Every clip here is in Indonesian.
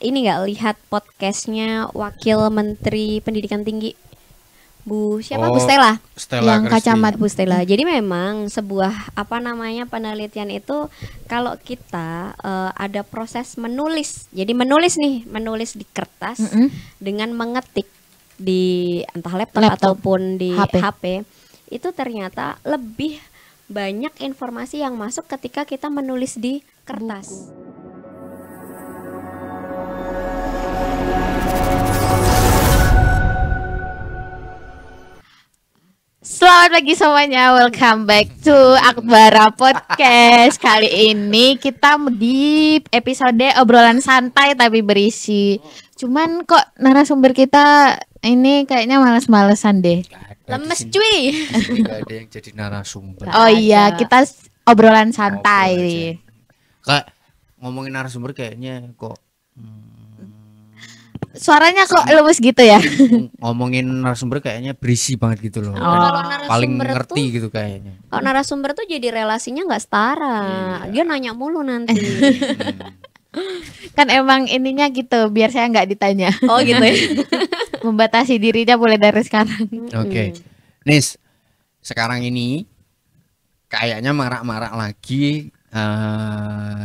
ini nggak lihat podcastnya Wakil Menteri Pendidikan Tinggi Bu siapa Bu Stella Stella yang Christie. kacamata Bu Stella. Jadi memang sebuah penelitian itu kalau kita ada proses menulis. Jadi menulis di kertas dengan mengetik di entah laptop ataupun di HP itu ternyata lebih banyak informasi yang masuk ketika kita menulis di kertas. Selamat pagi semuanya, welcome back to Akbara Podcast. Kali ini kita di episode obrolan santai tapi berisi. Cuman kok narasumber kita ini kayaknya males-malesan deh. Lemes cuy. Gak ada yang jadi narasumber. Oh iya, kita obrolan santai. Kayak ngomongin narasumber kayaknya kok Suaranya kok lemes gitu ya? ngomongin narasumber kayaknya berisi banget gitu loh. Kalau Paling narasumber ngerti tuh, gitu kayaknya. kalau narasumber tuh jadi relasinya nggak setara. Dia nanya mulu nanti. Kan emang ininya gitu, biar saya nggak ditanya. Oh gitu ya. Membatasi dirinya mulai dari sekarang. Oke. Nis, sekarang ini kayaknya marak-marak lagi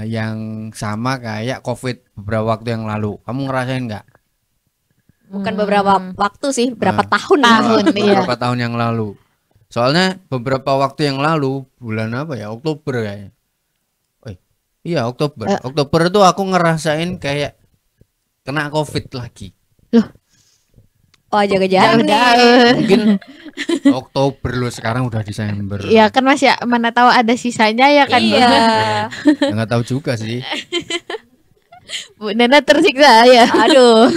yang sama kayak COVID beberapa waktu yang lalu. Kamu ngerasain nggak? Bukan beberapa waktu sih, berapa tahun beberapa tahun yang lalu. Soalnya beberapa waktu yang lalu, bulan apa ya? Oktober kayaknya. Iya, Oktober. Oktober itu aku ngerasain kayak kena COVID lagi. Loh. Oh, jaga-jaga nih. Mungkin Oktober loh, sekarang udah Desember. Iya kan Mas ya, mana tahu ada sisanya ya kan. Iya. Ya, nggak tahu juga sih. Bu Nena tersiksa ya. Aduh.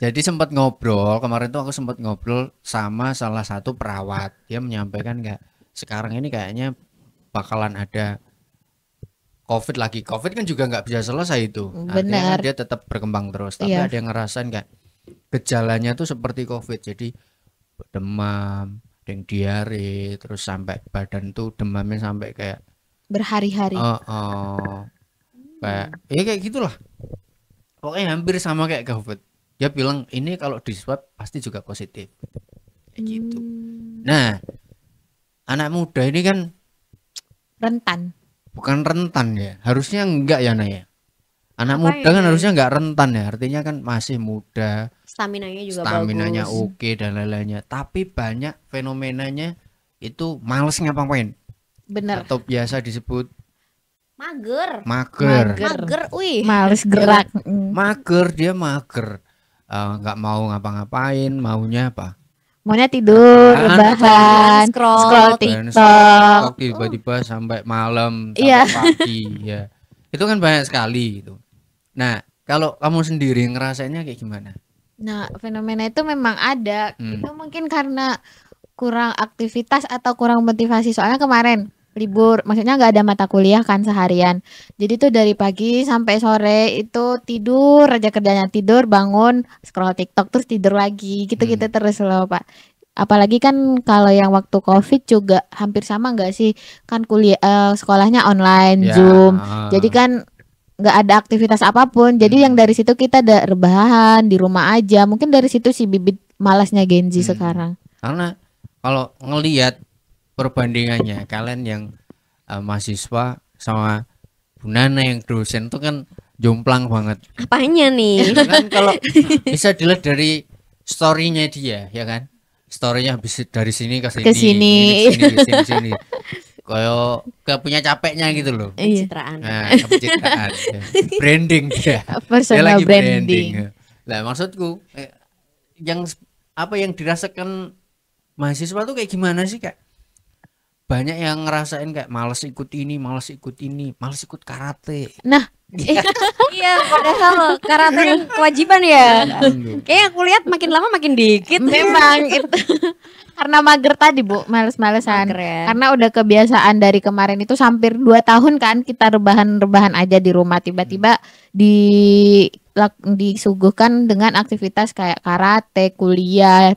Jadi sempat ngobrol, kemarin tuh aku sempat ngobrol sama salah satu perawat. Dia menyampaikan kayak sekarang ini kayaknya bakalan ada COVID lagi. COVID kan juga nggak bisa selesai itu. Artinya kan dia tetap berkembang terus. Tapi ada yang ngerasain kayak gejalanya tuh seperti COVID. Jadi demam, ada yang diare, terus sampai badan tuh demamnya sampai kayak berhari-hari. Kayak ya kayak gitulah. Pokoknya hampir sama kayak COVID. Dia bilang ini kalau di swab pasti juga positif. Kayak gitu. Nah, anak muda ini kan rentan. Bukan rentan ya. Harusnya enggak ya Naya. Anak Apa muda ya? kan harusnya enggak rentan ya. Artinya kan masih muda. Staminanya juga Staminanya bagus. oke dan lain-lainnya. Tapi banyak fenomenanya itu males ngapa-ngapain. Bener. Atau biasa disebut Mager. mager. Wih. Males gerak. Mager, dia mager. Nggak mau ngapa-ngapain, maunya apa? Maunya tidur, rebahan, scroll TikTok. Tiba-tiba sampai malam, Iya. sampai pagi ya. Itu kan banyak sekali gitu. Nah, kalau kamu sendiri ngerasainnya kayak gimana? Nah, fenomena itu memang ada. Itu mungkin karena kurang aktivitas atau kurang motivasi. Soalnya kemarin libur, maksudnya nggak ada mata kuliah kan seharian. Jadi tuh dari pagi sampai sore itu tidur aja kerjanya, tidur, bangun, scroll TikTok terus tidur lagi, gitu-gitu terus loh Pak. Apalagi kan kalau yang waktu COVID juga hampir sama nggak sih, kan kuliah sekolahnya online, Ya, Zoom. Jadi kan nggak ada aktivitas apapun. Jadi yang dari situ kita ada rebahan di rumah aja. Mungkin dari situ sih bibit malasnya Gen Z sekarang. Karena kalau ngelihat perbandingannya kalian yang mahasiswa sama Bu Nana yang dosen tuh kan jomplang banget. Apanya nih? Kan kalau bisa dilihat dari story-nya dia, ya kan? Story-nya habis dari sini ke sini, Ke sini. ke sini. Kayak gak punya capeknya gitu loh. Pencitraan. Nah, pencitraan. Ya. Branding dia. Dia Personal lagi branding. Lah maksudku yang apa yang dirasakan mahasiswa tuh kayak gimana sih Kak? Banyak yang ngerasain kayak males ikut ini, males ikut karate. Nah, Iya, padahal karate kan kewajiban ya. Kayaknya aku lihat makin lama makin dikit. memang itu karena mager tadi Bu, males-malesan. Mager ya. Karena udah kebiasaan dari kemarin itu hampir 2 tahun kan kita rebahan-rebahan aja di rumah, tiba-tiba disuguhkan dengan aktivitas kayak karate, kuliah,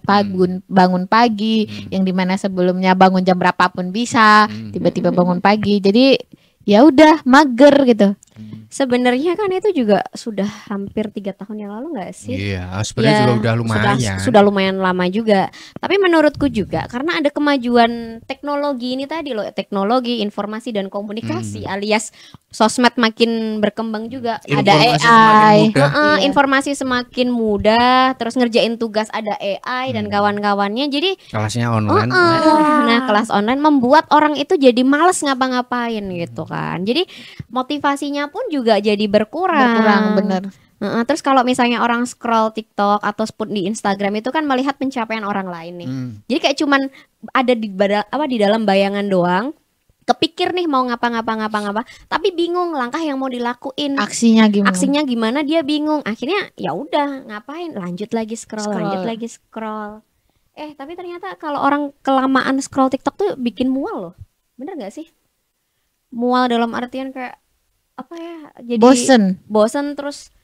bangun pagi, yang dimana sebelumnya bangun jam berapapun bisa, tiba-tiba bangun pagi. Jadi ya udah mager gitu. Sebenarnya kan itu juga sudah hampir 3 tahun yang lalu nggak sih? Iya, sebenarnya Ya, juga udah lumayan. sudah lumayan lama juga. Tapi menurutku juga karena ada kemajuan teknologi ini tadi loh, teknologi informasi dan komunikasi alias sosmed makin berkembang juga. Ada Informasi semakin AI. mudah. Iya. Informasi semakin mudah, terus ngerjain tugas ada AI dan kawan-kawannya. Jadi Kelasnya online. nah, kelas online membuat orang itu jadi males ngapa-ngapain gitu kan. Jadi motivasinya pun juga jadi berkurang. Bener. Terus kalau misalnya orang scroll TikTok atau di Instagram itu kan melihat pencapaian orang lain nih. Jadi kayak cuman ada di dalam bayangan doang. Kepikir nih mau ngapa-ngapa, tapi bingung langkah yang mau dilakuin. Aksinya gimana? Aksinya gimana dia bingung. Akhirnya ya udah ngapain? Lanjut lagi scroll. Tapi ternyata kalau orang kelamaan scroll TikTok tuh bikin mual loh. Bener gak sih? Mual dalam artian kayak apa ya? Jadi bosen terus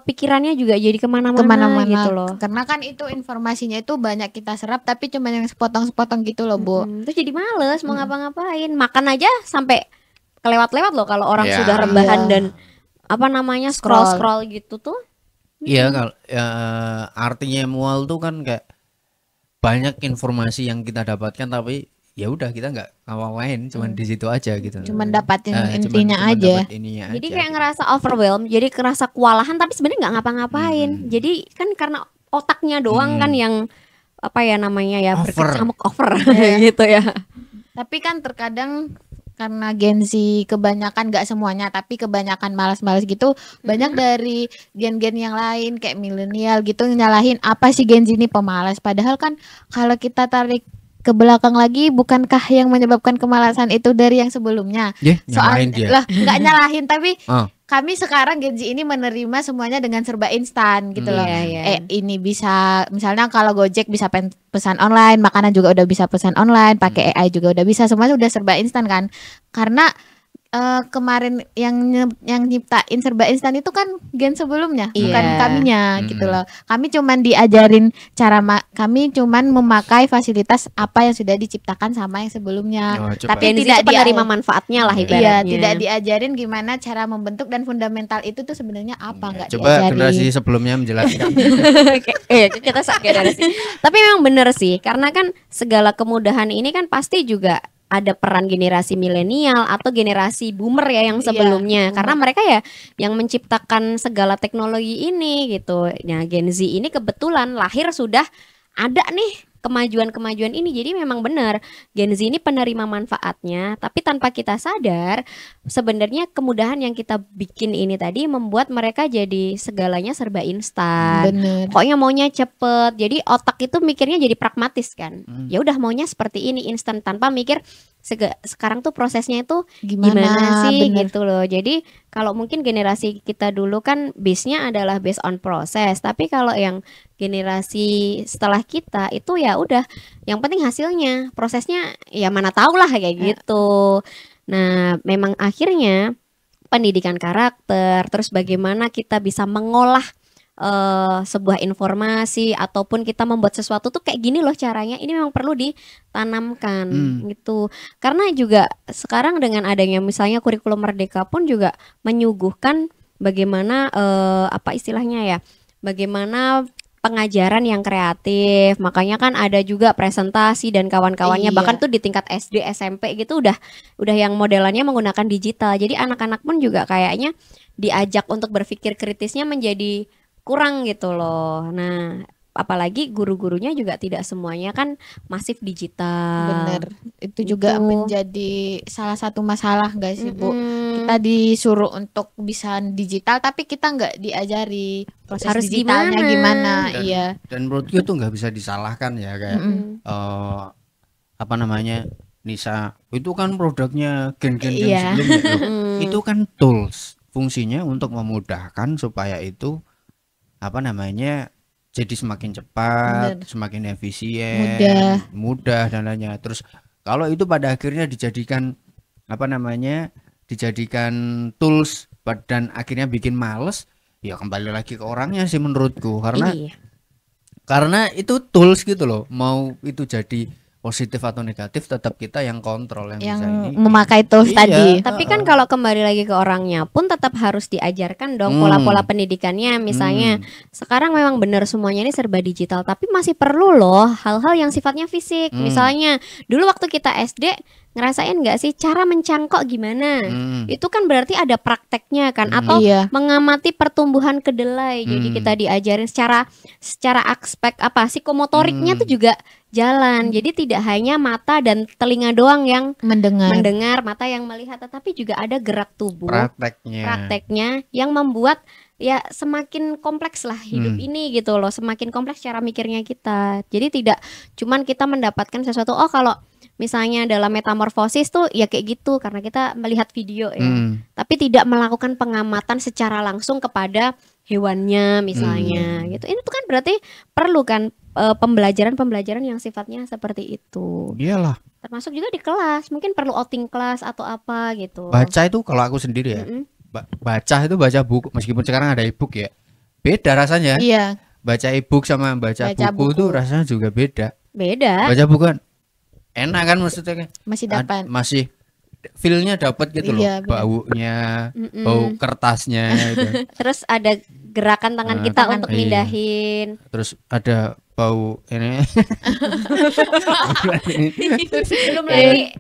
pikirannya juga jadi kemana-mana gitu loh. Karena kan itu informasinya itu banyak kita serap tapi cuma yang sepotong-sepotong gitu loh, Bu. Terus jadi males mau ngapa-ngapain. Makan aja sampai kelewat-lewat loh kalau orang Ya. sudah rebahan dan apa namanya scroll gitu tuh. Iya, kalau artinya mual tuh kan kayak banyak informasi yang kita dapatkan tapi ya udah kita nggak ngapa-ngapain, cuman di situ aja gitu. Cuman dapatin cuman intinya aja. dapet ininya Jadi aja kayak gitu. ngerasa overwhelmed, jadi ngerasa kewalahan tapi sebenarnya nggak ngapa-ngapain. Jadi kan karena otaknya doang kan yang apa ya namanya ya Over. berkecamuk over gitu ya. Tapi kan terkadang karena Gen Z kebanyakan, gak semuanya tapi kebanyakan malas-malas gitu, banyak dari gen-gen yang lain kayak milenial gitu nyalahin apa sih Gen Z ini pemalas, padahal kan kalau kita tarik ke belakang lagi, bukankah yang menyebabkan kemalasan itu dari yang sebelumnya? Nyalahin dia. Lah nggak nyalahin tapi Oh. kami sekarang Gen Z ini menerima semuanya dengan serba instan gitu loh. Iya. Ini bisa misalnya kalau Gojek bisa pesan online, makanan juga udah bisa pesan online, pakai AI juga udah bisa, semuanya udah serba instan kan. Karena kemarin yang nyiptain serba instan itu kan gen sebelumnya, bukan kaminya gitu loh. Kami cuman diajarin kami cuman memakai fasilitas apa yang sudah diciptakan sama yang sebelumnya. Tapi tidak menerima manfaatnya lah ibaratnya. Iya, tidak diajarin gimana cara membentuk dan fundamental itu tuh sebenarnya apa, nggak Coba diajarin. generasi sebelumnya menjelaskan. Kita generasi. Tapi memang benar sih, karena kan segala kemudahan ini kan pasti juga ada peran generasi milenial atau generasi boomer ya yang sebelumnya, karena mereka ya yang menciptakan segala teknologi ini gitu. Nah, Gen Z ini kebetulan lahir sudah ada nih kemajuan-kemajuan ini. Jadi memang benar Gen Z ini penerima manfaatnya, tapi tanpa kita sadar sebenarnya kemudahan yang kita bikin ini tadi membuat mereka jadi segalanya serba instan. Bener. Pokoknya maunya cepet. Jadi otak itu mikirnya jadi pragmatis kan. Ya udah maunya seperti ini instan tanpa mikir sekarang tuh prosesnya itu gimana sih gitu loh. Jadi kalau mungkin generasi kita dulu kan base-nya adalah based on proses, tapi kalau yang generasi setelah kita itu ya udah yang penting hasilnya, prosesnya ya mana tahu lah kayak gitu. Nah, memang akhirnya pendidikan karakter, terus bagaimana kita bisa mengolah sebuah informasi ataupun kita membuat sesuatu tuh kayak gini loh caranya, ini memang perlu ditanamkan gitu. Karena juga sekarang dengan adanya misalnya kurikulum Merdeka pun juga menyuguhkan bagaimana apa istilahnya ya, bagaimana pengajaran yang kreatif. Makanya kan ada juga presentasi dan kawan-kawannya, bahkan tuh di tingkat SD, SMP gitu udah yang modelannya menggunakan digital. Jadi anak-anak pun juga kayaknya diajak untuk berpikir kritisnya menjadi kurang gitu loh. Nah, apalagi guru-gurunya juga tidak semuanya kan masif digital. Bener, itu juga menjadi salah satu masalah gak sih Bu? Kita disuruh untuk bisa digital tapi kita nggak diajari proses harus digitalnya gimana. Dan, dan menurutku itu nggak bisa disalahkan ya, kayak apa namanya, Nisa itu kan produknya gen-gen sebelumnya loh. Itu kan tools, fungsinya untuk memudahkan supaya itu apa namanya jadi semakin cepat, semakin efisien, mudah dan lainnya. Terus kalau itu pada akhirnya dijadikan apa namanya, dijadikan tools dan akhirnya bikin males, ya kembali lagi ke orangnya sih menurutku. Karena itu tools gitu loh. Mau itu jadi positif atau negatif tetap kita yang kontrol yang bisa Yang ini. memakai tools Iya. tadi. Tapi kan kalau kembali lagi ke orangnya pun tetap harus diajarkan dong pola-pola pendidikannya. Misalnya sekarang memang benar semuanya ini serba digital, tapi masih perlu loh hal-hal yang sifatnya fisik. Misalnya dulu waktu kita SD ngerasain nggak sih cara mencangkok gimana? Itu kan berarti ada prakteknya kan, atau Iya. mengamati pertumbuhan kedelai. Jadi kita diajarin secara aspek apa psikomotoriknya tuh juga jalan. Jadi tidak hanya mata dan telinga doang yang mendengar, mata yang melihat, tetapi juga ada gerak tubuh, prakteknya yang membuat ya semakin kompleks lah hidup ini gitu loh, semakin kompleks cara mikirnya kita. Jadi tidak cuman kita mendapatkan sesuatu, oh kalau misalnya dalam metamorfosis tuh ya kayak gitu karena kita melihat video ya, tapi tidak melakukan pengamatan secara langsung kepada hewannya misalnya gitu. Ini tuh kan berarti perlu kan pembelajaran yang sifatnya seperti itu. Iyalah. Termasuk juga di kelas, mungkin perlu outing kelas atau apa gitu. Baca itu kalau aku sendiri ya, baca itu baca buku, meskipun sekarang ada e-book ya, beda rasanya. Iya. Baca e-book sama baca buku itu rasanya juga beda. Beda. Baca buku kan enak kan, maksudnya kan Masih dapat. masih feel-nya dapat gitu loh, baunya, bau kertasnya gitu. Terus ada gerakan tangan kita untuk mindahin. Terus ada bau ini. Belum lagi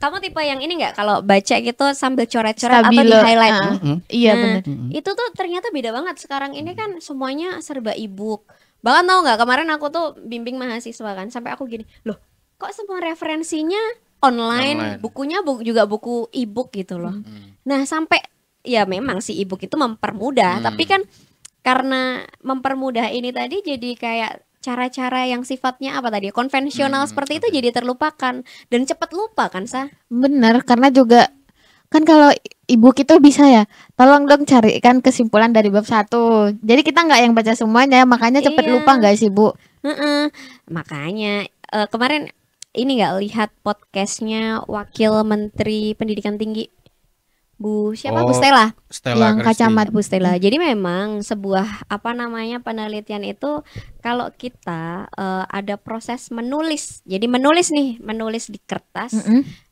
kamu tipe yang ini nggak kalau baca gitu sambil coret-coret atau di highlight? Iya benar. Itu tuh ternyata beda banget. Sekarang ini kan semuanya serba e-book. Bahkan tahu nggak, kemarin aku tuh bimbing mahasiswa kan, sampai aku gini, loh kok semua referensinya online. Bukunya juga buku e-book gitu loh. Nah sampai ya memang si e-book itu mempermudah, tapi kan karena mempermudah ini tadi jadi kayak cara-cara yang sifatnya apa tadi konvensional seperti itu jadi terlupakan dan cepat lupa kan Bener, karena juga kan kalau e-book itu bisa ya, tolong dong carikan kesimpulan dari bab 1. Jadi kita nggak yang baca semuanya, makanya cepet lupa nggak sih Bu? Makanya kemarin ini nggak lihat podcastnya Wakil Menteri Pendidikan Tinggi Bu siapa? Bu Stella yang kacamata Bu Stella. Jadi memang sebuah penelitian itu kalau kita ada proses menulis. Jadi menulis di kertas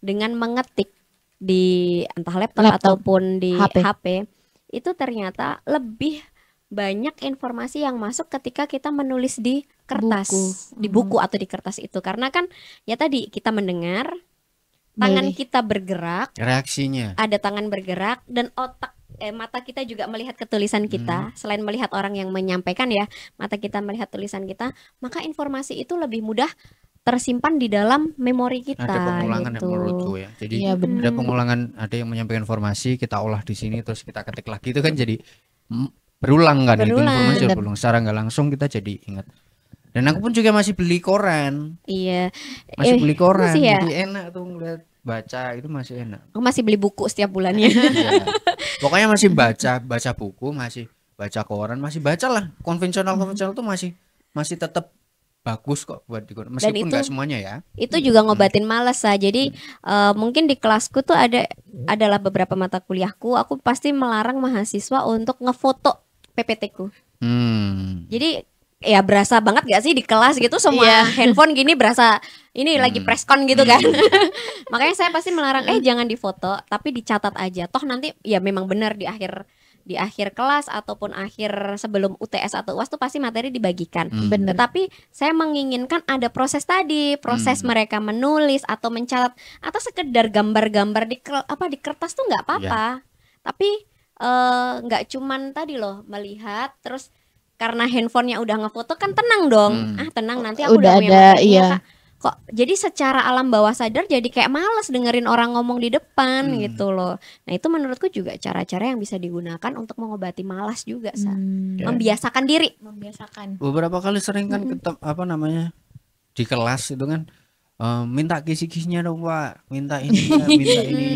dengan mengetik di entah laptop ataupun di HP itu ternyata lebih banyak informasi yang masuk ketika kita menulis di kertas, di buku atau di kertas itu, karena kan ya tadi kita mendengar, tangan kita bergerak, reaksinya ada tangan bergerak, dan mata kita juga melihat ketulisan kita. Selain melihat orang yang menyampaikan ya, mata kita melihat tulisan kita, maka informasi itu lebih mudah tersimpan di dalam memori kita. Ada pengulangan gitu. Menurutku ya. Jadi ada pengulangan, ada yang menyampaikan informasi, kita olah di sini terus kita ketik lagi, itu kan jadi berulang kan, itu informasi berulang secara nggak langsung kita jadi ingat. Dan aku pun juga masih beli koran. Iya. Masih beli koran. Ya? Jadi enak tuh ngeliat baca itu masih enak. Aku masih beli buku setiap bulannya. Iya. Pokoknya masih baca buku, masih baca koran, masih baca lah. Konvensional tuh masih tetap bagus kok buat di koran. Meskipun nggak semuanya ya. Itu juga ngobatin malas Jadi mungkin di kelasku tuh adalah beberapa mata kuliahku, aku pasti melarang mahasiswa untuk ngefoto PPT-ku. Jadi ya berasa banget gak sih di kelas gitu semua handphone gini berasa ini lagi preskon gitu kan. Makanya saya pasti melarang jangan difoto, tapi dicatat aja. Toh nanti ya memang benar di akhir kelas ataupun akhir sebelum UTS atau UAS tuh pasti materi dibagikan. Bener. Tapi saya menginginkan ada proses tadi, proses mereka menulis atau mencatat atau sekedar gambar-gambar di kertas tuh nggak apa-apa. Tapi nggak cuman tadi loh melihat terus karena handphonenya udah ngefoto kan tenang dong. Tenang nanti aku udah ada kok jadi secara alam bawah sadar jadi kayak males dengerin orang ngomong di depan gitu loh. Nah itu menurutku juga cara-cara yang bisa digunakan untuk mengobati malas juga membiasakan diri. Beberapa kali sering kan di kelas itu kan minta kisi-kisinya dong Pak, minta ini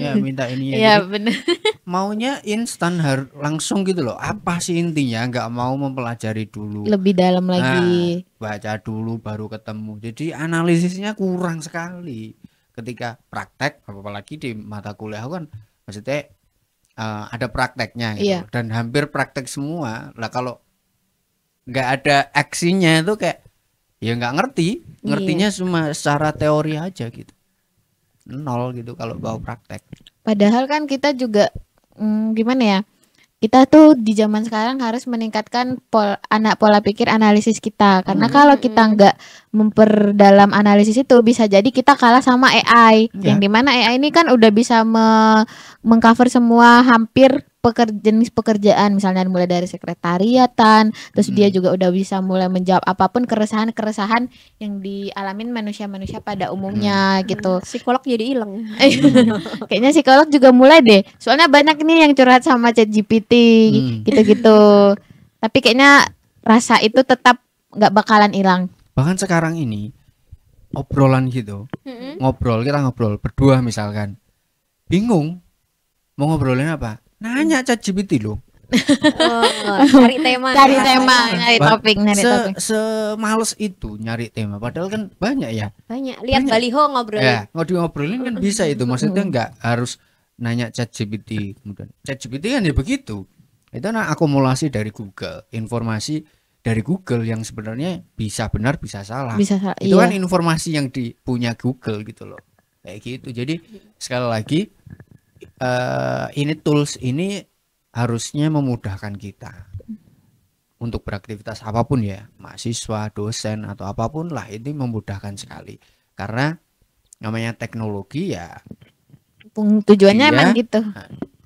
ya, minta ini ya. Iya benar. Maunya instan langsung gitu loh. Apa sih intinya? Nggak mau mempelajari dulu. Lebih dalam lagi. Baca dulu baru ketemu. Jadi analisisnya kurang sekali. Ketika praktek, apalagi di mata kuliah kan, maksudnya ada prakteknya gitu. Dan hampir praktek semua. Lah kalau nggak ada aksinya itu kayak ya nggak ngerti, ngertinya cuma secara teori aja gitu, nol gitu kalau bawa praktek. Padahal kan kita juga gimana ya? Kita tuh di zaman sekarang harus meningkatkan pola pikir analisis kita. Karena kalau kita nggak memperdalam analisis itu bisa jadi kita kalah sama AI. Yang dimana AI ini kan udah bisa mengcover semua hampir jenis pekerjaan, misalnya mulai dari sekretariatan, terus dia juga udah bisa mulai menjawab apapun keresahan-keresahan yang dialamin manusia-manusia pada umumnya gitu. Psikolog jadi hilang. Kayaknya psikolog juga mulai deh. Soalnya banyak nih yang curhat sama ChatGPT gitu-gitu. Tapi kayaknya rasa itu tetap nggak bakalan hilang. Bahkan sekarang ini obrolan gitu, kita ngobrol berdua misalkan, bingung mau ngobrolin apa, nanya ChatGPT loh. Cari tema, nyari topik. Semales itu nyari tema, padahal kan banyak ya. Banyak. Lihat baliho ngobrolin. Ya, ngobrolin kan bisa itu. Maksudnya nggak harus nanya ChatGPT. Kemudian ChatGPT kan ya begitu. Itu akumulasi dari Google, informasi dari Google yang sebenarnya bisa benar bisa salah. Itu kan informasi yang punya Google gitu loh. Kayak gitu. Jadi sekali lagi ini tools ini harusnya memudahkan kita untuk beraktivitas apapun ya, mahasiswa, dosen atau apapun lah, ini memudahkan sekali karena namanya teknologi ya tujuannya emang gitu,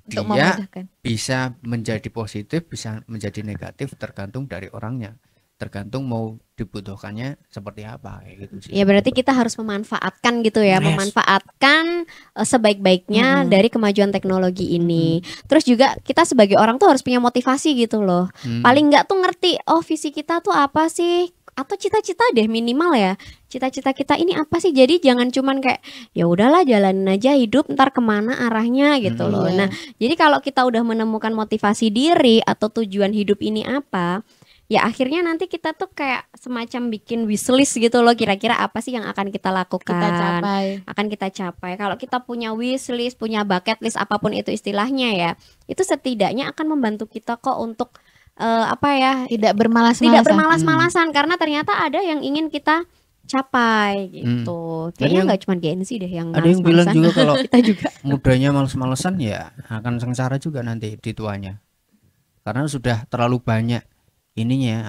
untuk memudahkan. Bisa menjadi positif, bisa menjadi negatif tergantung dari orangnya, tergantung mau dibutuhkannya seperti apa kayak gitu sih. Ya berarti kita harus memanfaatkan gitu ya, memanfaatkan sebaik-baiknya dari kemajuan teknologi ini. Terus juga kita sebagai orang tuh harus punya motivasi gitu loh. Paling nggak tuh ngerti, oh visi kita tuh apa sih? Atau cita-cita deh minimal ya. Cita-cita kita ini apa sih? Jadi jangan cuman kayak ya udahlah jalanin aja hidup, ntar kemana arahnya gitu loh. Nah, jadi kalau kita udah menemukan motivasi diri atau tujuan hidup ini apa, ya akhirnya nanti kita tuh kayak semacam bikin wishlist gitu loh, kira-kira apa sih yang akan kita lakukan, akan kita capai. Kalau kita punya wishlist, punya bucket list, apapun itu istilahnya ya, itu setidaknya akan membantu kita kok untuk tidak bermalas-malasan karena ternyata ada yang ingin kita capai gitu. Kayaknya nggak cuma Gen Z deh yang ada yang bilang juga kalau kita juga mudanya malas-malasan ya akan sengsara juga nanti di tuanya, karena sudah terlalu banyak ininya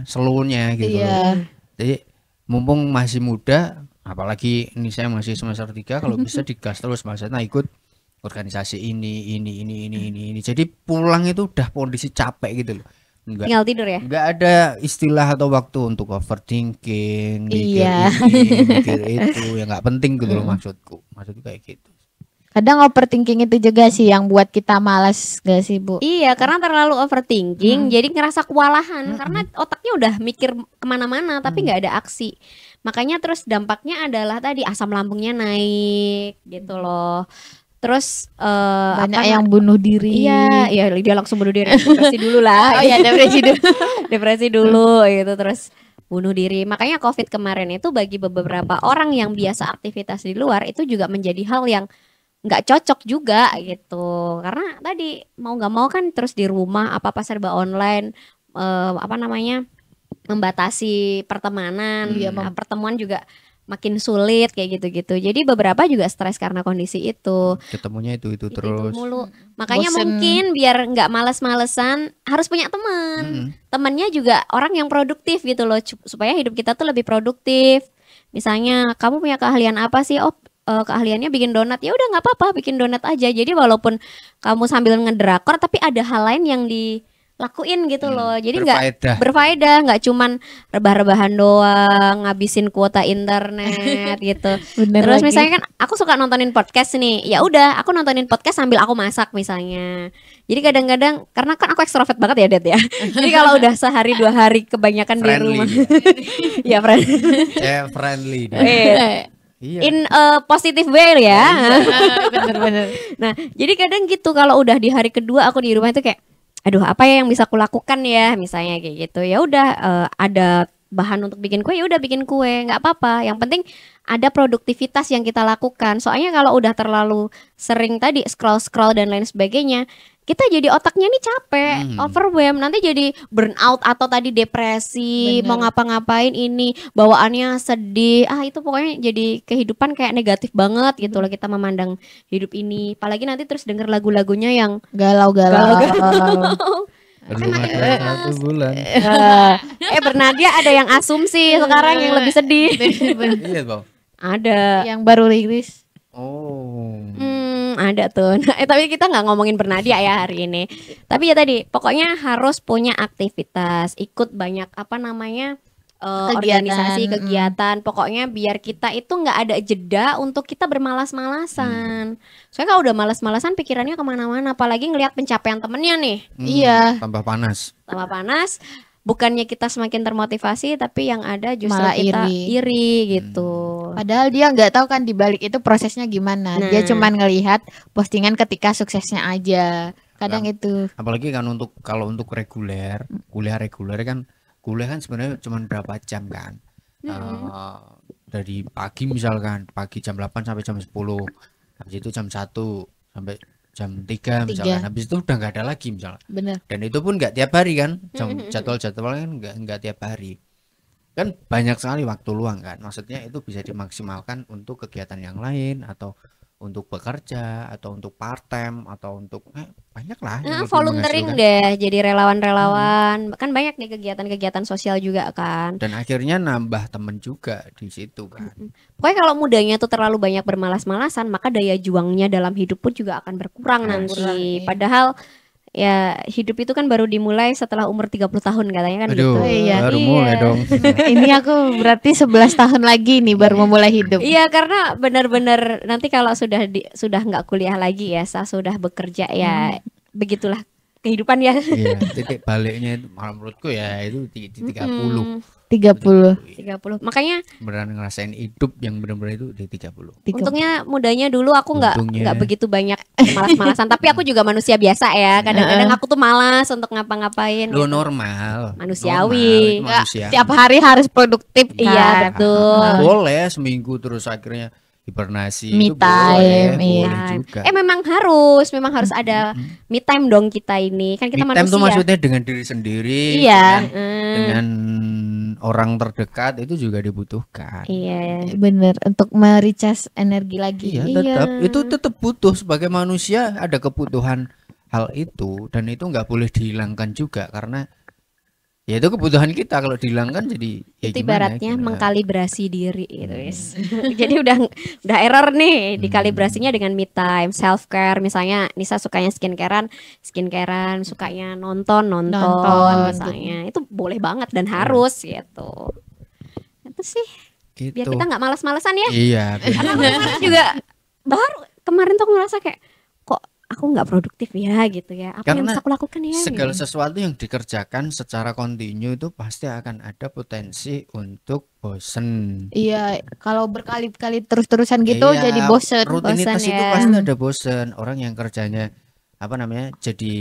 seluruhnya gitu loh. Jadi mumpung masih muda, apalagi ini saya masih semester 3, kalau bisa digas terus maksudnya ikut organisasi ini. Jadi pulang itu udah kondisi capek gitu loh. Tinggal tidur ya. Enggak ada istilah atau waktu untuk overthinking, mikir itu yang nggak penting gitu loh maksudku kayak gitu. Kadang overthinking itu juga sih yang buat kita malas gak sih Bu? Iya, karena terlalu overthinking jadi ngerasa kewalahan karena otaknya udah mikir kemana-mana tapi nggak ada aksi. Makanya terus dampaknya adalah tadi asam lambungnya naik gitu loh. Terus banyak yang bunuh diri. Iya, dia langsung bunuh diri. Depresi dulu lah. Depresi dulu gitu, terus bunuh diri. Makanya COVID kemarin itu bagi beberapa orang yang biasa aktivitas di luar itu juga menjadi hal yang nggak cocok juga gitu. Karena tadi mau nggak mau kan terus di rumah, apa-apa serba online, membatasi pertemanan, pertemuan juga makin sulit kayak gitu-gitu. Jadi beberapa juga stres karena kondisi itu. Ketemunya itu terus. Mulu. Makanya mungkin biar nggak males-malesan harus punya teman. Temannya juga orang yang produktif gitu loh, supaya hidup kita tuh lebih produktif. Misalnya kamu punya keahlian apa sih? Keahliannya bikin donat. Ya udah nggak apa-apa, bikin donat aja. Jadi walaupun kamu sambil ngedrakor tapi ada hal lain yang lakuin gitu loh. Jadi nggak berfaedah, nggak cuman rebah-rebahan doang, ngabisin kuota internet gitu. Terus misalnya kan aku suka nontonin podcast nih, ya udah aku nontonin podcast sambil aku masak misalnya. Jadi kadang-kadang karena kan aku ekstrovert banget ya Det ya. Jadi kalau udah sehari 2 hari kebanyakan friendly, di rumah ya friendly in a positive way ya. Bener-bener. Nah jadi kadang gitu kalau udah di hari kedua aku di rumah itu kayak aduh apa ya yang bisa aku lakukan ya misalnya kayak gitu. Ya udah ada bahan untuk bikin kue, ya udah bikin kue, nggak apa-apa. Yang penting ada produktivitas yang kita lakukan. Soalnya kalau udah terlalu sering tadi scroll dan lain sebagainya, kita jadi otaknya nih capek, overwhelm, nanti jadi burnout atau tadi depresi, Bener. mau ngapa-ngapain ini bawaannya sedih. Itu pokoknya jadi kehidupan kayak negatif banget gitu loh kita memandang hidup ini. Apalagi nanti terus denger lagu-lagunya yang Galau-galau. Belum ada 1 bulan. Bernadia ada yang asumsi sekarang yang lebih sedih. Iya, Bang. Ada. Yang baru rilis. Oh. Ada tuh. Tapi kita nggak ngomongin Bernadia ya hari ini. Tapi ya tadi, pokoknya harus punya aktivitas, ikut banyak apa namanya organisasi, kegiatan. Pokoknya biar kita itu nggak ada jeda untuk kita bermalas-malasan. Soalnya kalau udah malas-malasan pikirannya kemana-mana. Apalagi ngelihat pencapaian temennya nih. Iya. Tambah panas. Tambah panas. Bukannya kita semakin termotivasi, tapi yang ada justru Malah kita iri. iri gitu. Padahal dia nggak tahu kan di balik itu prosesnya gimana. Dia Nah. cuman ngelihat postingan ketika suksesnya aja. Kadang itu. Apalagi kan kalau untuk reguler, kuliah reguler kan sebenarnya cuma berapa jam kan. Dari pagi misalkan, pagi jam 8 sampai jam 10. Habis itu jam 1 sampai jam 3 misalkan. Habis itu udah nggak ada lagi misalkan. Bener. Dan itu pun nggak tiap hari kan. Jadwal-jadwalnya kan nggak tiap hari. Kan banyak sekali waktu luang kan. Maksudnya itu bisa dimaksimalkan untuk kegiatan yang lain atau untuk bekerja atau untuk part time atau untuk banyak lah yang lebih Volunteering menghasilkan. deh, jadi relawan-relawan. Kan banyak nih kegiatan-kegiatan sosial juga kan. Dan akhirnya nambah temen juga di situ kan. Pokoknya kalau mudanya tuh terlalu banyak bermalas-malasan, maka daya juangnya dalam hidup pun juga akan berkurang nanti. Berkurang, iya. Padahal ya hidup itu kan baru dimulai setelah umur 30 tahun katanya kan gitu. Aduh, Iya. baru Iya. mulai dong. Ini aku berarti 11 tahun lagi nih baru memulai hidup. Iya, karena benar-benar nanti kalau sudah nggak kuliah lagi ya, sudah bekerja ya, begitulah kehidupan ya. Iya, titik baliknya itu malah menurutku ya itu di 30. 30. 30. Makanya Beneran ngerasain hidup yang bener-bener itu di 30. untungnya mudanya dulu aku nggak Untungnya. begitu banyak malas-malasan, tapi aku juga manusia biasa ya. Kadang-kadang aku tuh malas untuk ngapa-ngapain. Lo gitu. normal. Manusiawi. Normal, itu manusia. Tiap hari harus produktif Iya, kan. betul. Boleh seminggu terus akhirnya hibernasi Me itu boleh, time, iya. boleh juga. Memang harus ada me time dong kita ini. Kan kita Me time manusia. tuh maksudnya dengan diri sendiri, Iya. dengan orang terdekat itu juga dibutuhkan. Iya. Bener, untuk mericas energi lagi. Iya, tetap itu tetap butuh sebagai manusia ada kebutuhan hal itu dan itu nggak boleh dihilangkan juga karena ya itu kebutuhan kita kalau dihilangkan jadi ya Itu gimana, ibaratnya gimana? mengkalibrasi diri gitu, guys. Jadi udah error nih dikalibrasinya dengan me time, self care. Misalnya Nisa sukanya skincarean, sukanya nonton Nonton, misalnya. Itu boleh banget dan harus gitu. Itu sih biar Gitu. kita nggak malas-malasan ya. Iya, Karena aku kemarin juga baru kemarin tuh aku ngerasa kayak kok aku nggak produktif ya gitu ya. Apa yang Karena bisa aku lakukan ya? segala gitu. sesuatu yang dikerjakan secara kontinu itu pasti akan ada potensi untuk bosen. Iya, kalau berkali-kali terus-terusan gitu Iya, jadi bosen. Rutinitas bosen itu ya. pasti ada bosen. Orang yang kerjanya apa namanya jadi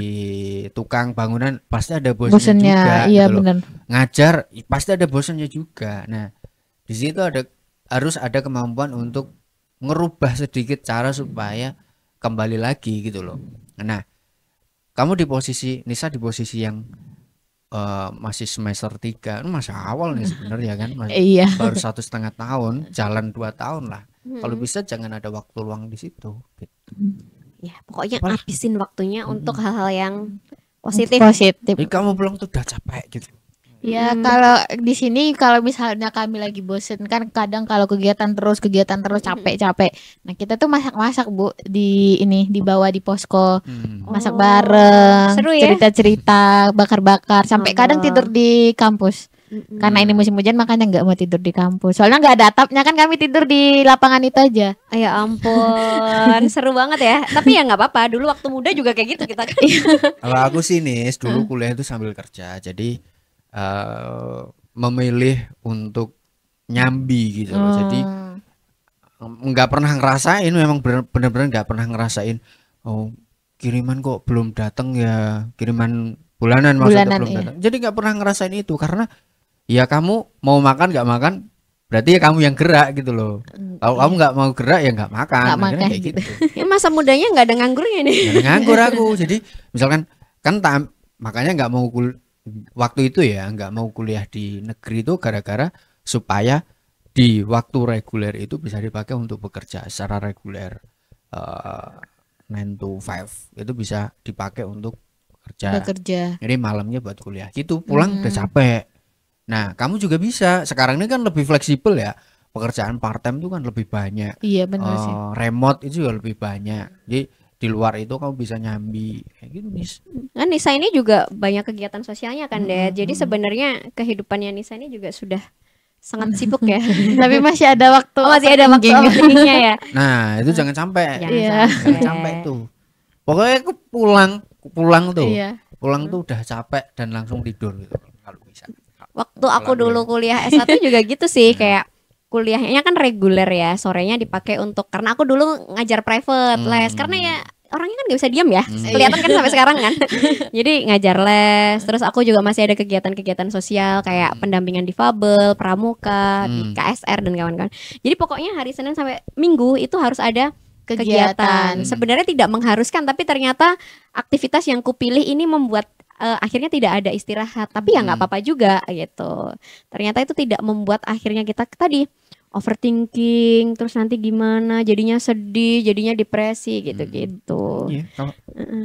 tukang bangunan pasti ada bosennya Bosennya, juga. iya gitu loh. bener. Ngajar pasti ada bosennya juga. Nah, di situ harus ada kemampuan untuk ngerubah sedikit cara supaya kembali lagi gitu loh. Nah, kamu di posisi Nisa di posisi yang masih semester 3, masih awal nih sebenarnya kan, Iya. baru 1,5 tahun, jalan 2 tahun lah. Hmm. Kalau bisa jangan ada waktu luang di situ. Gitu. Ya, pokoknya Apa? habisin waktunya untuk hal-hal yang positif. Positif. Jadi kamu pulang tuh udah capek gitu. Ya kalau di sini kalau misalnya kami lagi bosen kan kadang kalau kegiatan terus capek-capek. Nah kita tuh masak-masak Bu dibawa di posko, masak Oh, bareng, seru ya? cerita-cerita, bakar-bakar, sampai kadang Allah. tidur di kampus. Karena ini musim hujan makanya nggak mau tidur di kampus. Soalnya nggak ada atapnya kan kami tidur di lapangan itu aja. Ya ampun, seru banget ya. Tapi ya nggak apa-apa. Dulu waktu muda juga kayak gitu kita kan. Kalau aku sih Nis, dulu kuliah itu sambil kerja. Jadi memilih untuk nyambi gitu loh. Jadi nggak pernah ngerasain, memang bener-bener nggak pernah ngerasain. Oh, kiriman kok belum datang ya, kiriman bulanan maksudnya Bulanan, belum iya. datang. Jadi nggak pernah ngerasain itu karena ya kamu mau makan nggak makan berarti ya kamu yang gerak gitu loh. Kalau kamu nggak mau gerak ya nggak makan. Nggak Akhirnya makan kayak gitu. gitu. Ya masa mudanya nggak ada nganggurnya nih. Nggak ada nganggur aku. Jadi misalkan kan makanya nggak mau waktu itu ya nggak mau kuliah di negeri itu gara-gara supaya di waktu reguler itu bisa dipakai untuk bekerja secara reguler, 9 to 5 itu bisa dipakai untuk bekerja. Jadi malamnya buat kuliah gitu, pulang udah capek. Nah kamu juga bisa, sekarang ini kan lebih fleksibel ya, pekerjaan part time itu kan lebih banyak. Iya benar sih. Remote itu juga lebih banyak. Jadi di luar itu kamu bisa nyambi kayak gitu Nis. Kan Nisa ini juga banyak kegiatan sosialnya kan Dad. Jadi sebenarnya kehidupannya Nisa ini juga sudah sangat sibuk ya. Tapi masih ada waktu. Oh, masih ada waktu overthinkingnya ya. Nah itu jangan sampai. Jangan Jangan sampai tuh. Pokoknya aku pulang tuh. Iya. Pulang tuh udah capek dan langsung tidur gitu kalau bisa. Waktu aku dulu kuliah S1 juga gitu sih, kayak kuliahnya kan reguler ya, sorenya dipakai untuk, karena aku dulu ngajar private les, karena ya orangnya kan gak bisa diam ya, kelihatan kan sampai sekarang kan. Jadi ngajar les, terus aku juga masih ada kegiatan-kegiatan sosial kayak pendampingan difabel, pramuka, di KSR dan kawan-kawan. Jadi pokoknya hari Senin sampai Minggu itu harus ada kegiatan. Sebenarnya tidak mengharuskan, tapi ternyata aktivitas yang kupilih ini membuat akhirnya tidak ada istirahat. Tapi ya nggak apa-apa juga gitu. Ternyata itu tidak membuat akhirnya kita tadi overthinking, terus nanti gimana, jadinya sedih, jadinya depresi gitu-gitu. Iya,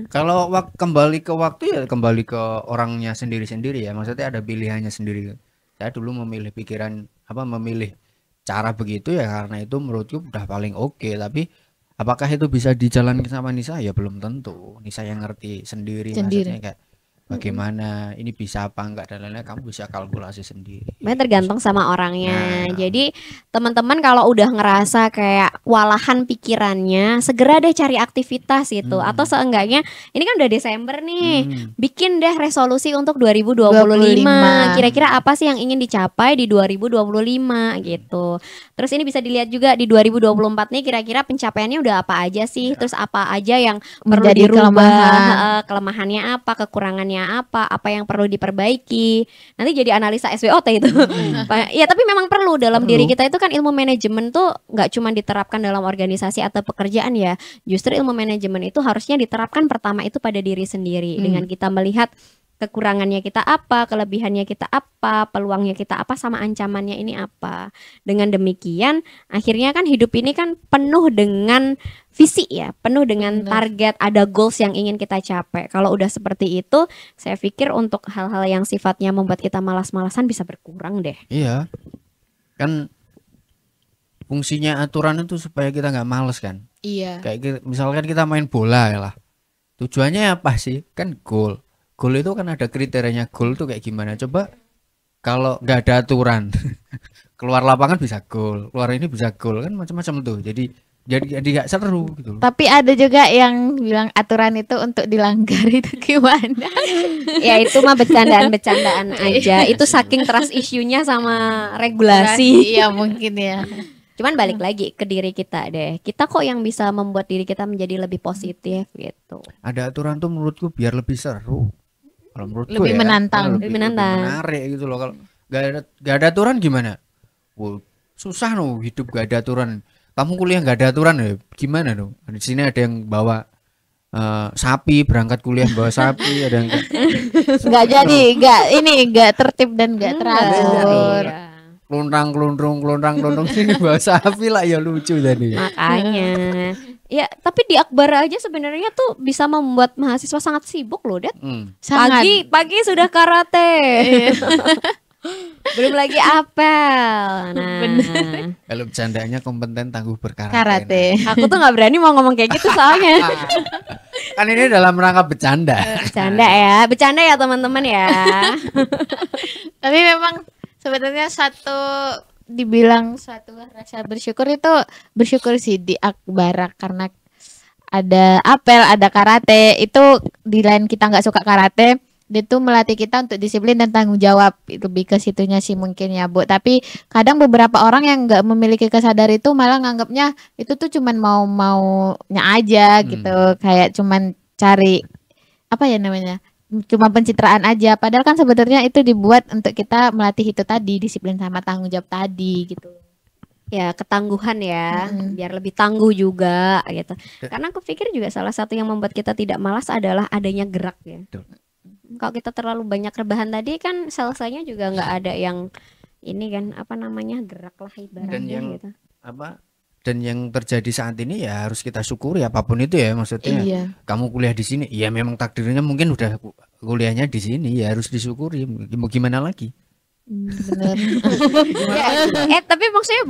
kalau kembali ke waktu ya kembali ke orangnya sendiri-sendiri ya. Maksudnya ada pilihannya sendiri. Saya dulu memilih memilih cara begitu ya karena itu menurutku udah paling oke. Tapi apakah itu bisa dijalankan sama Nisa? Ya belum tentu. Nisa yang ngerti sendiri. Maksudnya kayak bagaimana ini bisa apa enggak dan lain-lain, kamu bisa kalkulasi sendiri. Tergantung sama orangnya. Jadi teman-teman kalau udah ngerasa kayak walahan pikirannya, segera deh cari aktivitas gitu. Atau seenggaknya ini kan udah Desember nih, bikin deh resolusi untuk 2025. Kira-kira apa sih yang ingin dicapai di 2025 gitu. Terus ini bisa dilihat juga di 2024 nih, kira-kira pencapaiannya udah apa aja sih. Terus apa aja yang perlu dirubah, kelemahannya apa, kekurangannya apa yang perlu diperbaiki. Nanti jadi analisa SWOT itu. Ya tapi memang perlu dalam diri kita itu kan, ilmu manajemen tuh nggak cuma diterapkan dalam organisasi atau pekerjaan ya. Justru ilmu manajemen itu harusnya diterapkan pertama itu pada diri sendiri, dengan kita melihat kekurangannya kita apa, kelebihannya kita apa, peluangnya kita apa, sama ancamannya ini apa. Dengan demikian akhirnya kan hidup ini kan penuh dengan visi ya, penuh dengan target, ada goals yang ingin kita capai. Kalau udah seperti itu, saya pikir untuk hal-hal yang sifatnya membuat kita malas-malasan bisa berkurang deh. Iya, kan fungsinya aturan itu supaya kita nggak males kan. Iya. Kayak misalkan kita main bola ya lah, tujuannya apa sih? Kan goal. Goal itu kan ada kriterianya. Goal itu kayak gimana? Coba kalau nggak ada aturan, keluar lapangan bisa gol, keluar ini bisa gol, kan macam-macam tuh. Jadi nggak seru gitu. Tapi ada juga yang bilang aturan itu untuk dilanggar, itu gimana? Ya itu mah bercandaan-bercandaan aja. Itu saking trust issue-nya sama regulasi. Iya mungkin ya. Cuman balik lagi ke diri kita deh. Kita kok yang bisa membuat diri kita menjadi lebih positif gitu. Ada aturan tuh menurutku biar lebih seru. Kalau menurutku lebih ya, menantang, lebih menantang, menarik gitu loh. Kalau nggak ada aturan gimana? Susah loh hidup gak ada aturan. Kamu kuliah nggak ada aturan ya gimana dong? Di sini ada yang bawa sapi, berangkat kuliah bawa sapi, ada yang nggak jadi, nggak tertib dan nggak teratur. Kelontang sini bawa sapi lah, ya lucu tadi. Makanya ya, tapi di Akbar aja sebenarnya tuh bisa membuat mahasiswa sangat sibuk loh, Dad. Pagi sudah karate. Belum lagi apel. Nah, kalau bercandanya kompeten tangguh berkarate. Karate. Aku tuh nggak berani mau ngomong kayak gitu soalnya. Kan ini dalam rangka bercanda. Bercanda ya teman-teman ya. Tapi memang sebenarnya dibilang suatu rasa bersyukur itu bersyukur sih di Akbar, karena ada apel, ada karate. Itu di lain kita nggak suka karate, dia tuh melatih kita untuk disiplin dan tanggung jawab. Itu lebih ke situnya sih mungkin ya Bu. Tapi kadang beberapa orang yang nggak memiliki kesadaran itu malah nganggapnya itu tuh cuman maunya aja gitu, kayak cuman cari apa ya namanya, cuma pencitraan aja. Padahal kan sebenarnya itu dibuat untuk kita melatih itu tadi, disiplin sama tanggung jawab tadi gitu. Ya ketangguhan ya, biar lebih tangguh juga gitu. Karena aku pikir juga salah satu yang membuat kita tidak malas adalah adanya gerak ya. Kalau kita terlalu banyak rebahan tadi kan sel-selnya juga nggak ada yang ini kan apa namanya gerak lah ibaratnya gitu. Dan yang terjadi saat ini ya harus kita syukuri apapun itu ya, maksudnya kamu kuliah di sini ya memang takdirnya mungkin udah kuliahnya di sini ya harus disyukuri, mau gimana lagi. Bener. Tapi maksudnya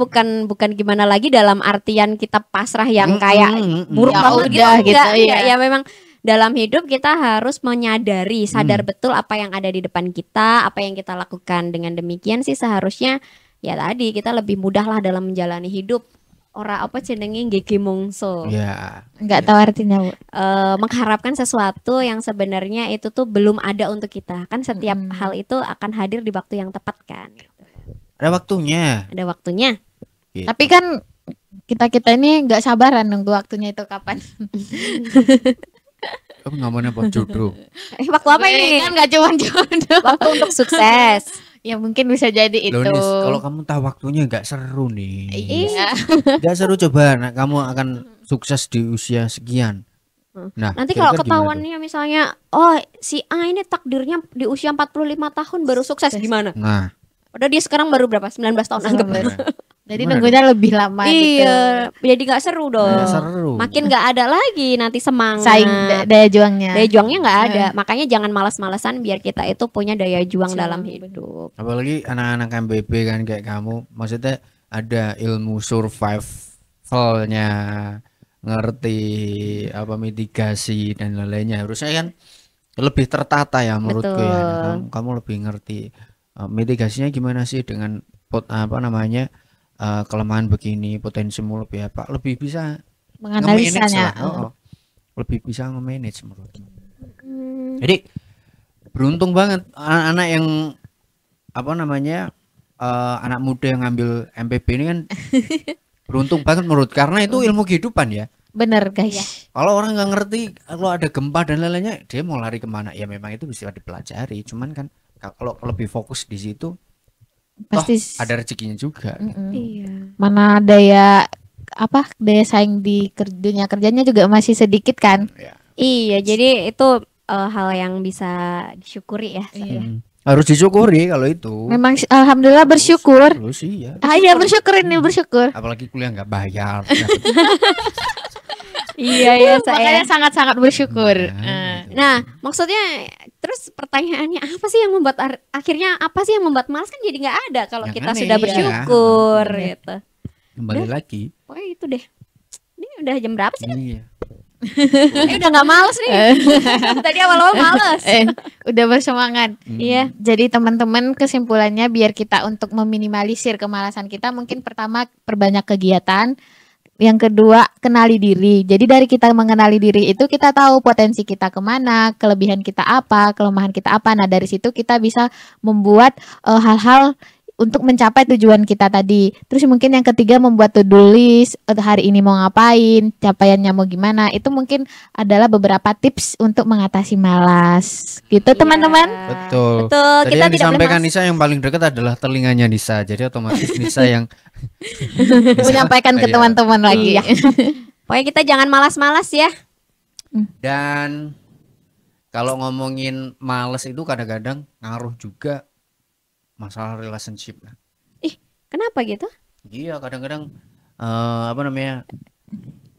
bukan gimana lagi dalam artian kita pasrah yang kayak buruk Ya banget udah gitu, gitu, enggak. iya. Ya memang dalam hidup kita harus menyadari, sadar betul apa yang ada di depan kita, apa yang kita lakukan. Dengan demikian sih seharusnya ya tadi kita lebih mudah lah dalam menjalani hidup. Ora apa jenenge gege mungso. Ya. Nggak tahu artinya, Bu. Mengharapkan sesuatu yang sebenarnya itu tuh belum ada untuk kita. Kan setiap hal itu akan hadir di waktu yang tepat kan. Ada waktunya. Ada waktunya. Gitu. Tapi kan kita ini nggak sabaran nunggu waktunya itu kapan. Kamu ngomongnya buat jodoh. Waktu apa ini? Kan nggak cuma jodoh. Waktu untuk sukses. Ya mungkin bisa jadi itu. Loh, Nis, kalau kamu tahu waktunya nggak seru nih. Iya. Nggak seru, coba kamu akan sukses di usia sekian. Nah, Nanti kalau kira-kira gimana ketahuannya misalnya, oh si A ini takdirnya di usia 45 tahun baru sukses gimana? tuh? Nah, Padahal dia sekarang baru berapa? 19 tahun anggap. Jadi Gimana nunggunya lebih lama gitu. Iya, jadi nggak seru dong. nggak seru. Makin nggak ada lagi nanti semangat. Saing daya juangnya. Daya juangnya nggak ada. Makanya jangan malas-malesan biar kita itu punya daya juang dalam hidup. Apalagi anak-anak MBB kan kayak kamu, maksudnya ada ilmu survivalnya, ngerti apa mitigasi dan lain-lainnya. Harusnya kan lebih tertata ya menurutku ya. Betul. Kamu lebih ngerti mitigasinya gimana sih dengan kelemahan begini, potensimu lebih apa, lebih bisa nge-manage Menganalisanya. lah. Lebih bisa nge-manage menurutku. Jadi beruntung banget anak-anak yang anak muda yang ngambil MPB ini kan beruntung banget menurut, karena itu ilmu kehidupan ya. Bener guys. Kalau orang nggak ngerti kalau ada gempa dan lain-lainnya, dia mau lari kemana? Ya memang itu bisa dipelajari. Cuman kan kalau lebih fokus di situ, Pasti ada rezekinya juga. Iya. mana daya saing di dunia kerjanya juga masih sedikit kan. Iya, jadi itu hal yang bisa disyukuri ya. Harus disyukuri kalau itu. Memang alhamdulillah bersyukur. Terus iya. Iya bersyukur ini bersyukur. Apalagi kuliah nggak bayar. Iya ya Makanya sangat-sangat bersyukur. Nah, maksudnya terus pertanyaannya apa sih yang membuat akhirnya apa sih yang membuat malas, kan jadi nggak ada kalau Yang kita aneh, sudah iya. bersyukur gitu. Kembali lagi. Pokoknya itu deh. Ini udah jam berapa sih? Iya. Udah nggak males nih. Tadi awal-awal males. Udah bersemangat. Iya. Jadi teman-teman kesimpulannya biar kita untuk meminimalisir kemalasan kita, mungkin pertama perbanyak kegiatan. Yang kedua kenali diri. Jadi dari kita mengenali diri itu kita tahu potensi kita kemana, kelebihan kita apa, kelemahan kita apa. Nah dari situ kita bisa membuat hal-hal untuk mencapai tujuan kita tadi. Terus mungkin yang ketiga membuat to-do list, hari ini mau ngapain, capaiannya mau gimana. Itu mungkin adalah beberapa tips untuk mengatasi malas. Gitu teman-teman. Betul. Betul, Tadi kita yang tidak disampaikan boleh Nisa yang paling dekat adalah telinganya Nisa. Jadi otomatis Nisa yang Menyampaikan ke Iya. teman-teman lagi. Iya. Pokoknya kita jangan malas-malas ya. Dan kalau ngomongin males itu kadang-kadang ngaruh juga masalah relationship. Kenapa gitu? Iya, kadang-kadang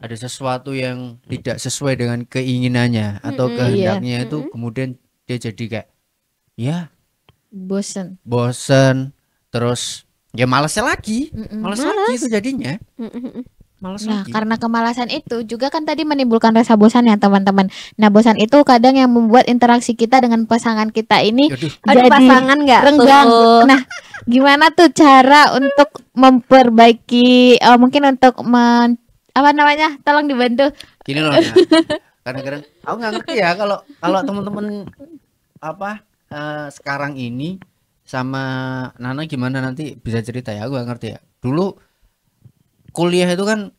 ada sesuatu yang tidak sesuai dengan keinginannya atau kehendaknya itu kemudian dia jadi kayak ya Bosen. terus ya malesnya lagi. Males lagi itu jadinya. Males Nah, lagi. karena kemalasan itu juga kan tadi menimbulkan rasa bosan ya teman-teman. Nah, bosan itu kadang yang membuat interaksi kita dengan pasangan kita ini Aduh. Aduh, jadi pasangan nggak renggang. tuh? Nah, gimana tuh cara untuk memperbaiki mungkin untuk tolong dibantu. Gini loh, Nak. Kadang-kadang aku nggak ngerti ya kalau teman-teman sekarang ini sama Nana gimana, nanti bisa cerita ya, aku nggak ngerti ya. Dulu kuliah itu kan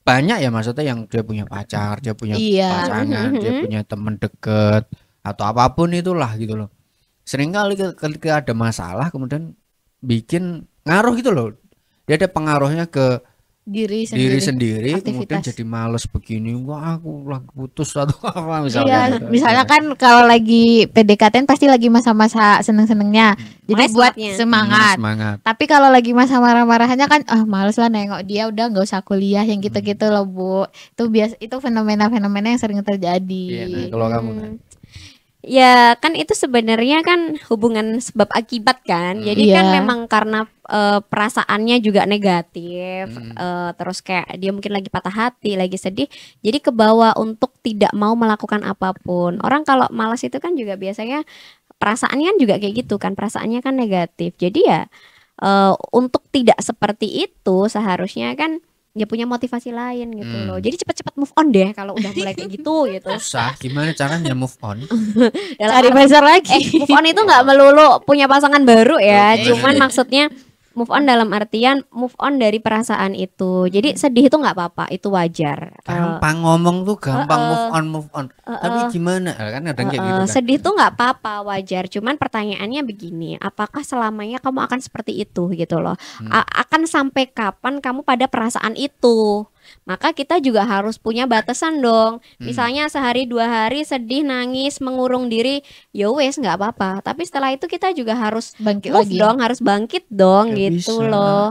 banyak ya, maksudnya yang dia punya pacar, dia punya Iya. pasangan, dia punya teman deket, atau apapun itulah gitu loh. Seringkali ketika ada masalah kemudian bikin ngaruh gitu loh. Dia ada pengaruhnya ke diri diri sendiri. sendiri, kemudian Aktivitas. jadi males begini, wah aku lagi putus atau apa Iya, misalnya gitu. misalnya kan kalau lagi PDKT pasti lagi masa-masa seneng-senengnya, jadi Makanya buat semangatnya. semangat. Semangat. Tapi kalau lagi masa marah-marahnya kan, males lah nengok dia, udah nggak usah kuliah yang gitu-gitu loh Bu. Itu itu fenomena-fenomena yang sering terjadi. Iya, nah, kalau kamu kan. Ya kan itu sebenarnya kan hubungan sebab akibat kan. Jadi kan Iya. memang karena perasaannya juga negatif, terus kayak dia mungkin lagi patah hati, lagi sedih, jadi kebawa untuk tidak mau melakukan apapun. Orang kalau malas itu kan juga biasanya perasaannya kan juga kayak gitu kan, perasaannya kan negatif. Jadi ya untuk tidak seperti itu seharusnya kan dia punya motivasi lain gitu loh. Jadi cepet-cepet move on deh kalau udah mulai kayak gitu gitu. Susah, gimana caranya move on? Dalam Cari arti- pacar lagi. move on itu nggak melulu punya pasangan baru ya, Oke. cuman maksudnya move on dalam artian move on dari perasaan itu. Jadi sedih itu nggak apa-apa, itu wajar. Gampang ngomong tuh gampang move on. Tapi gimana? Kan ada kayak gitu kan. Sedih tuh nggak apa-apa, wajar. Cuman pertanyaannya begini, apakah selamanya kamu akan seperti itu gitu loh? Akan sampai kapan kamu pada perasaan itu? Maka kita juga harus punya batasan dong. Misalnya sehari 2 hari sedih, nangis, mengurung diri, ya wes nggak apa-apa. Tapi setelah itu kita juga harus Bangkit move lagi. dong, harus bangkit dong Nggak gitu bisa. loh.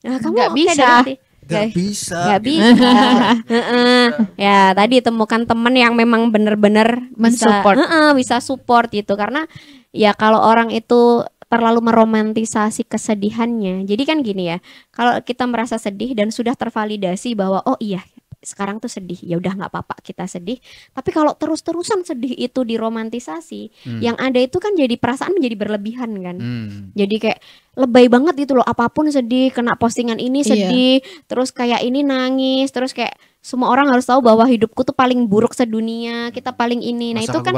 Nah, kamu Nggak oke bisa. dari hati? Gak bisa. Nggak bisa. Heeh. Ya tadi temukan temen yang memang bener-bener Mensupport. bisa support gitu. Karena ya kalau orang itu terlalu meromantisasi kesedihannya. Jadi kan gini ya, kalau kita merasa sedih dan sudah tervalidasi bahwa oh iya sekarang tuh sedih, ya udah nggak apa-apa kita sedih. Tapi kalau terus-terusan sedih itu diromantisasi, yang ada itu kan jadi perasaan menjadi berlebihan kan. Jadi kayak lebay banget gitu loh, apapun sedih, kena postingan ini sedih, terus kayak ini nangis, terus kayak semua orang harus tahu bahwa hidupku tuh paling buruk sedunia, kita paling ini. Nah, itu Masalahku kan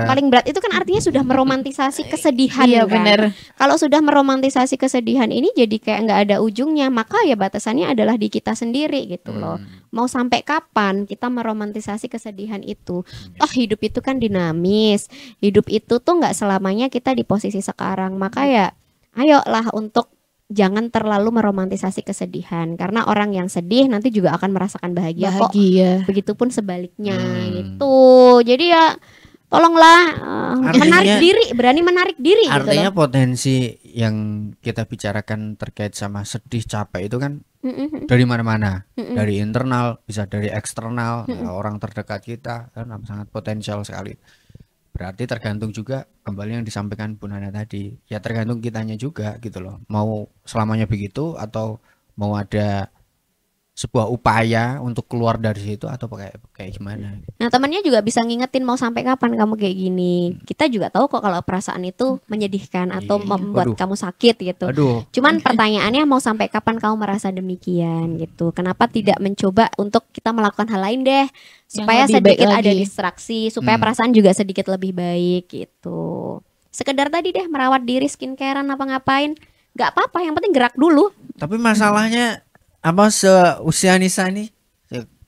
paling berat. itu kan artinya sudah meromantisasi kesedihan Iya, kan. bener. Kalau sudah meromantisasi kesedihan ini jadi kayak nggak ada ujungnya, maka ya batasannya adalah di kita sendiri gitu loh. Mau sampai kapan kita meromantisasi kesedihan itu? Toh hidup itu kan dinamis. Hidup itu tuh nggak selamanya kita di posisi sekarang. Maka ya ayolah untuk jangan terlalu meromantisasi kesedihan, karena orang yang sedih nanti juga akan merasakan bahagia kok. Bahagia. Begitupun sebaliknya gitu. Jadi ya tolonglah menarik diri, berani menarik diri gitu Artinya loh. potensi yang kita bicarakan terkait sama sedih, capek itu kan Mm-mm. dari mana-mana, dari internal, bisa dari eksternal, orang terdekat kita kan sangat potensial sekali. Berarti tergantung juga kembali yang disampaikan Bu Nana tadi, ya tergantung kitanya juga gitu loh, mau selamanya begitu atau mau ada sebuah upaya untuk keluar dari situ atau kayak gimana. Nah temannya juga bisa ngingetin mau sampai kapan kamu kayak gini. Kita juga tahu kok kalau perasaan itu menyedihkan atau Iya. membuat Waduh. kamu sakit gitu. Aduh, Cuman pertanyaannya mau sampai kapan kamu merasa demikian gitu. Kenapa tidak mencoba untuk kita melakukan hal lain deh, supaya lebih baik sedikit ada lagi. distraksi, supaya perasaan juga sedikit lebih baik gitu. Sekedar tadi deh merawat diri, skincarean apa ngapain, nggak apa-apa, yang penting gerak dulu. tapi masalahnya apa seusia Nisa nih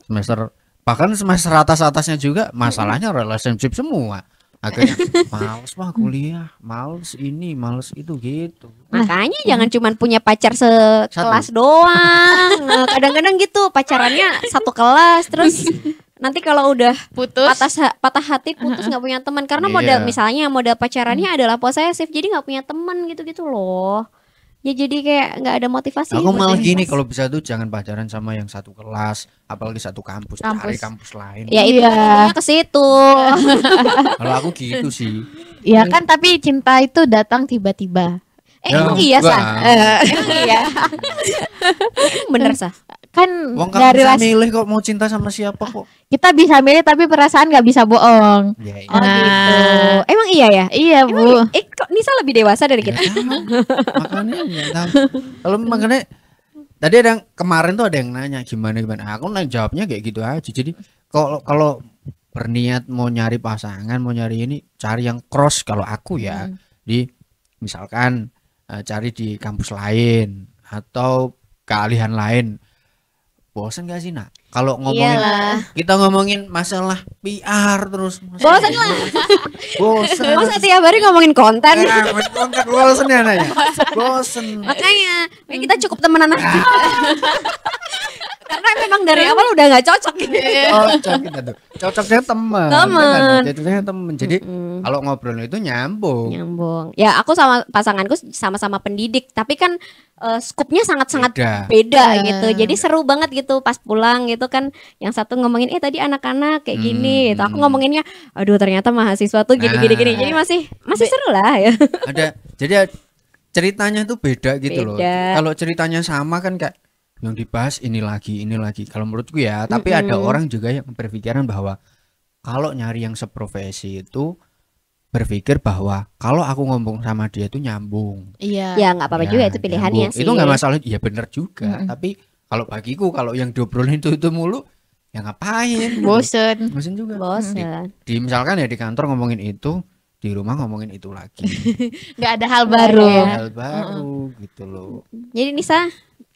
semester bahkan semester atasnya juga masalahnya relationship semua. Akhirnya males mah kuliah, males ini, males itu gitu. Makanya jangan cuman punya pacar sekelas doang. Nah, kadang-kadang gitu pacarannya satu kelas, terus nanti kalau udah Putus. patah hati putus nggak punya teman karena Iya. modal pacarannya adalah posesif, jadi nggak punya teman gitu-gitu loh. Ya jadi kayak nggak ada motivasi. Aku buat malah yang gini pas. kalau bisa tuh jangan pacaran sama yang satu kelas, apalagi satu kampus, cari kampus lain. Ya itu Iya. artinya ke situ. Kalau aku gitu sih. Ya kan, tapi cinta itu datang tiba-tiba. Emang iya enggak. sah? Emang iya. Bener sah. Kan Wong dari kamu bisa milih kok mau cinta sama siapa kok. kita bisa milih tapi perasaan nggak bisa bohong. Ya, iya. Oh gitu. Nah. Emang iya ya? Iya, Bu. Kok Nisa lebih dewasa dari kita? Ya, makanya nggak tahu. Kalau makanya tadi ada yang kemarin tuh ada yang nanya gimana. Aku jawabnya kayak gitu aja. Jadi kalau berniat mau nyari pasangan, mau nyari ini, cari yang cross. Kalau aku ya di misalkan cari di kampus lain atau keahlian lain. Bosan gak sih nak? kalau ngomongin Iyalah. kita ngomongin masalah PR terus. Bosan lah. Bosan. Masa tiap hari ngomongin konten. Konten bosan ya nanya. Bosan. Makanya kita cukup temenan aja. Karena memang dari awal udah nggak cocok gitu. Cocok kita tuh. Cocoknya teman. Teman. Jadinya teman. Jadi kalau ngobrol itu nyambung. Nyambung. Ya aku sama pasanganku sama-sama pendidik, tapi kan skupnya sangat-sangat beda gitu. Jadi seru banget gitu pas pulang gitu kan. Yang satu ngomongin tadi anak-anak kayak gini gitu. Aku ngomonginnya aduh ternyata mahasiswa tuh gini-gini gini. Jadi masih seru lah ya. Jadi ceritanya tuh beda gitu loh. Beda. Kalau ceritanya sama kan kayak yang dibahas ini lagi kalau menurutku ya. Tapi ada orang juga yang berpikiran bahwa kalau nyari yang seprofesi itu berpikir bahwa kalau aku ngomong sama dia itu nyambung. Iya. Ya nggak apa-apa juga itu pilihannya nyambung. sih. Itu nggak masalah, ya bener juga. Tapi kalau bagiku kalau yang diobrolin itu mulu ya ngapain? Bosen. Bosen juga. Bosen. Di misalkan ya di kantor ngomongin itu, di rumah ngomongin itu lagi. Nggak ada hal baru. Hal baru gitu loh. Jadi Nisa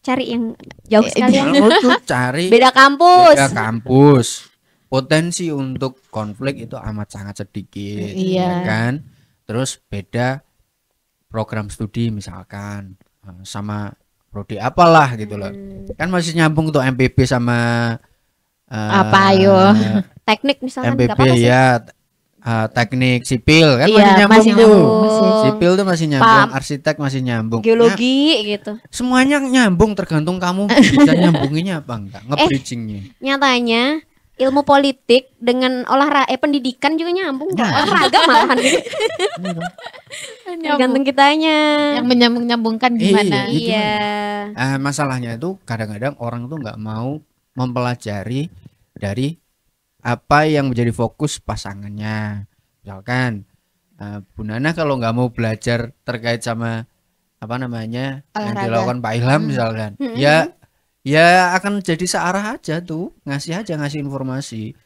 cari yang jauh sekalian. Menurutku cari Beda kampus. beda kampus. Potensi untuk konflik itu amat sangat sedikit, Iya. ya kan? Terus beda program studi misalkan sama prodi apalah gitu loh. Kan masih nyambung tuh MPB sama Apa ayo? Teknik misalnya nggak MPB apa-apa sih. ya, teknik sipil kan Iya, masih nyambung tuh. nyambung. Sipil tuh masih nyambung, arsitek masih nyambung. Geologi gitu. Semuanya nyambung, tergantung kamu bisa nyambunginnya apa enggak, nge-bridgingnya. Nyatanya ilmu politik dengan pendidikan juga nyambung. Olahraga malahan gitu. Tergantung kitanya. Yang menyambung-nyambungkan gimana? Iya. Masalahnya itu kadang-kadang orang tuh nggak mau mempelajari dari apa yang menjadi fokus pasangannya. Misalkan Bu Nana kalau nggak mau belajar terkait sama apa namanya yang Olahraga. dilakukan Pak Ilham misalkan, ya akan jadi searah aja tuh, ngasih informasi.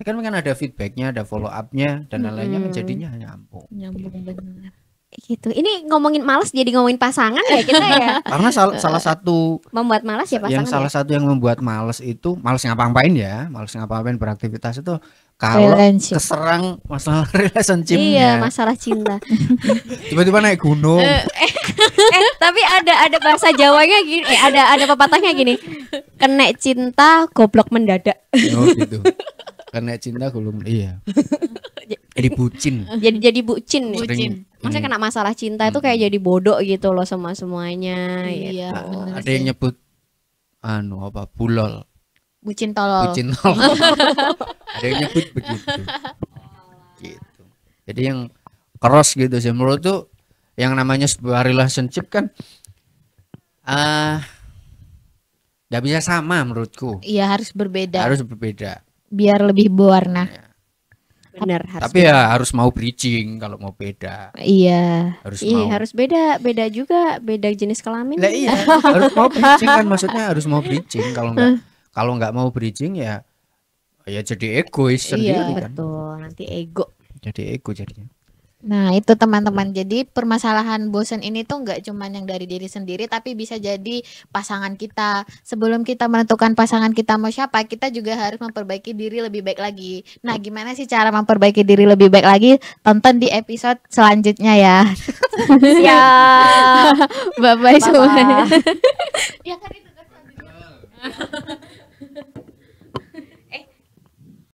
Kan ada feedbacknya, ada follow upnya dan lain-lainnya, menjadinya nyambung. Nyambung benar. Gitu. Ini ngomongin malas jadi ngomongin pasangan ya kita ya. Karena salah satu Membuat malas ya pasangan. yang salah satu yang membuat males itu males ngapa-ngapain beraktivitas itu kalau Relationship. keserang masalah relationship-nya. Iya, masalah cinta. Tiba-tiba naik gunung. Tapi ada bahasa Jawanya gini, ada pepatahnya gini. Kena cinta goblok mendadak. Oh gitu. Karena cinta belum iya. Jadi bucin. Jadi bucin nih. Bucin. Maksudnya kena masalah cinta itu kayak jadi bodoh gitu loh semuanya. Iya, bener Ada yang nyebut bulol. Bucin tolol. Bucin tolol. Ada yang nyebut begitu. Gitu. Jadi yang cross gitu sih menurut tuh yang namanya sebuah relationship kan nggak bisa sama menurutku. Iya, harus berbeda. Harus berbeda. Biar lebih berwarna. Bener harus. Tapi ya harus mau bridging kalau mau beda. Iya. Harus Iya, mau. harus beda juga, beda jenis kelamin. Lah iya, harus mau bridging kan maksudnya harus mau bridging. Kalau nggak mau bridging ya jadi egois sendiri kan. Betul, nanti ego. Jadi ego jadinya. Nah, itu teman-teman. Jadi permasalahan bosan ini tuh nggak cuma yang dari diri sendiri, tapi bisa jadi pasangan kita. Sebelum kita menentukan pasangan kita mau siapa, kita juga harus memperbaiki diri lebih baik lagi. Nah, gimana sih cara memperbaiki diri lebih baik lagi? Tonton di episode selanjutnya ya. Siap. Bye-bye semuanya. Bye-bye. Ya kan itu kan selanjutnya.